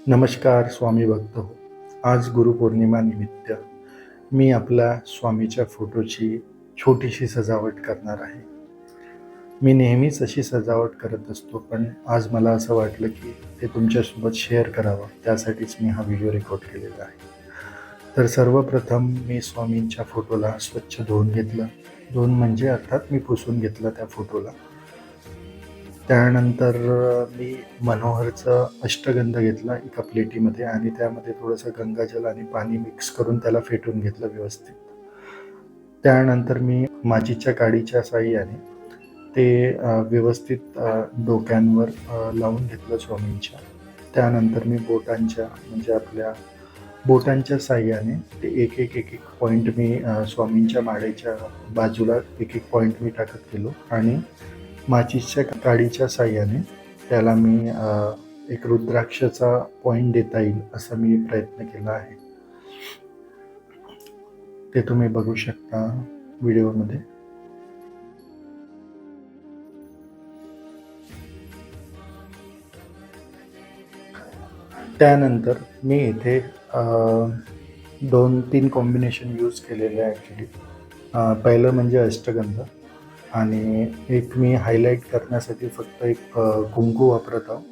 नमस्कार स्वामी भक्त हो. आज गुरुपौर्णिमा निमित्त मी आपल्या स्वामीच्या फोटोची छोटीशी सजावट करणार आहे. मी नेहमीच अशी सजावट करत असतो, पण आज मला असं वाटलं की ते तुमच्यासोबत शेअर करावं, त्यासाठीच मी हा व्हिडिओ रेकॉर्ड केलेला आहे. तर सर्वप्रथम मी स्वामींच्या फोटोला स्वच्छ धुवून घेतलं. धुवून म्हणजे अर्थात मी पुसून घेतलं त्या फोटोला. त्यानंतर मी मनोहरचं अष्टगंध घेतला एका प्लेटीमध्ये आणि त्यामध्ये थोडंसं गंगाजल आणि पाणी मिक्स करून त्याला फेटून घेतलं व्यवस्थित. त्यानंतर मी माचीच्या काडीच्या साहाय्याने ते व्यवस्थित डोक्यांवर लावून घेतलं स्वामींच्या. त्यानंतर मी बोटांच्या म्हणजे आपल्या बोटांच्या साहाय्याने ते एक पॉईंट मी स्वामींच्या माडेच्या बाजूला एक पॉईंट मी टाकत गेलो आणि माचीच्या काडीच्या साहाय्याने त्याला मी एक रुद्राक्षाचा पॉईंट देता येईल असा मी प्रयत्न केला आहे. ते तुम्ही बघू शकता व्हिडिओमध्ये. त्यानंतर मी इथे 2-3 कॉम्बिनेशन यूज केलेले आहे ॲक्च्युली. पहिलं म्हणजे अष्टगंध आणि एक मी हायलाईट करण्यासाठी फक्त एक कुंकू वापरत आहो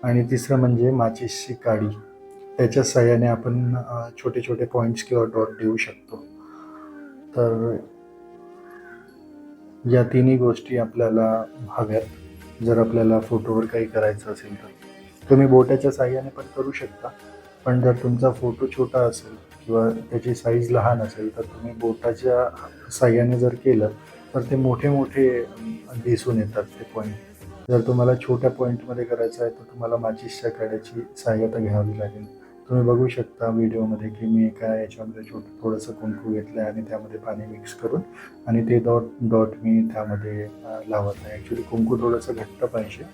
आणि तिसरं म्हणजे माचीसची काडी. त्याच्या साहाय्याने आपण छोटे छोटे पॉईंट्स किंवा डॉट देऊ शकतो. तर या तिन्ही गोष्टी आपल्याला हव्यात जर आपल्याला फोटोवर काही करायचं असेल तर. तुम्ही बोटाच्या साहाय्याने पण करू शकता, पण जर तुमचा फोटो छोटा असेल किंवा त्याची साईज लहान असेल तर तुम्ही बोटाच्या साहाय्याने जर केलं तर ते मोठे मोठे दिसून येतात ते पॉईंट. जर तुम्हाला छोट्या पॉईंटमध्ये करायचं आहे तर तुम्हाला माचीसच्या काड्याची सहाय्यता घ्यावी लागेल. तुम्ही बघू शकता व्हिडिओमध्ये की मी एका याच्यामध्ये थोडंसं कुंकू घेतलं आहे आणि त्यामध्ये पाणी मिक्स करून आणि ते डॉट मी त्यामध्ये लावत आहे. ॲक्च्युली कुंकू थोडंसं घट्ट पाहिजे,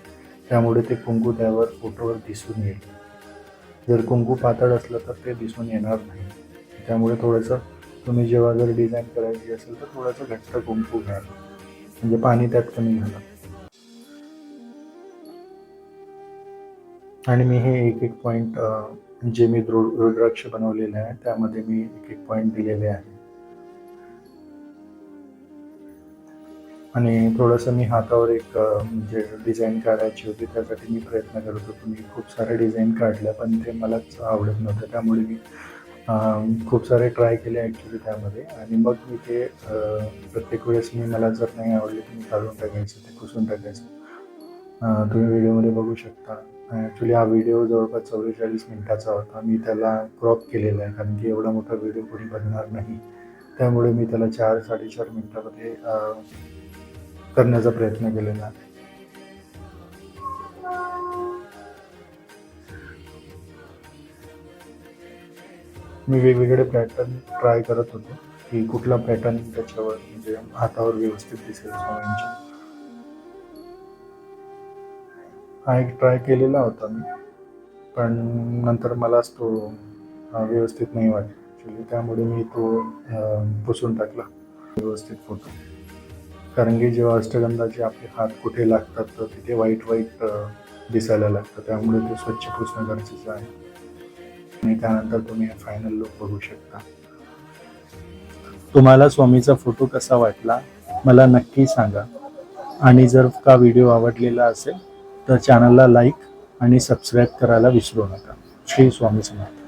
त्यामुळे ते कुंकू त्यावर फोटोवर दिसून येईल. जर कुंकू पातळ असलं तर ते दिसून येणार नाही. त्यामुळे थोडंसं तुम्ही जेव्हा जर डिझाईन करायची असेल तर थोडंसं घट्ट कुंकू घ्या, म्हणजे पाणी त्यात कमी घाला. आणि मी हे एक पॉईंट जे मी रुद्राक्ष बनवलेले आहे त्यामध्ये मी एक पॉईंट दिलेले आहे. आणि थोडंसं मी हातावर एक म्हणजे डिझाईन काढायची होती, त्यासाठी मी प्रयत्न करत होतो. मी खूप साऱ्या डिझाईन काढल्या पण ते मलाच आवडत नव्हतं, त्यामुळे मी खूप सारे ट्राय केले ॲक्च्युली त्यामध्ये. आणि मग मी ते प्रत्येक वेळेस मला जर नाही आवडले तर मी काढून टाकायचं, ते पुसून टाकायचं. तुम्ही व्हिडिओमध्ये बघू शकता. ॲक्च्युली हा व्हिडिओ जवळपास 44 मिनिटाचा होता. मी त्याला क्रॉप केलेला आहे कारण की एवढा मोठा व्हिडिओ कोणी बघणार नाही, त्यामुळे मी त्याला 4-4.5 मिनिटामध्ये करण्याचा प्रयत्न केलेला आहे. मी वेगवेगळे पॅटर्न ट्राय करत होतो की कुठला पॅटर्न त्याच्यावर म्हणजे हातावर व्यवस्थित दिसेल स्वामींच्या. हा एक ट्राय केलेला होता मी, पण नंतर मलाच तो व्यवस्थित नाही वाटला ॲक्च्युली, त्यामुळे मी तो पुसून टाकला व्यवस्थित फोटो. कारण की जेव्हा अष्टगंधाचे आपले हात कुठे लागतात तर तिथे वाईट दिसायला लागतं, त्यामुळे ते स्वच्छ पुसणं गरजेचं आहे. आणि त्यानंतर तुम्ही फायनल लुक बघू शकता. तुम्हाला स्वामीचा फोटो कसा वाटला मला नक्की सांगा. आणि जर का व्हिडिओ आवडलेला असेल तर चॅनलला लाईक आणि सबस्क्राईब करायला विसरू नका. श्री स्वामी समर्थ.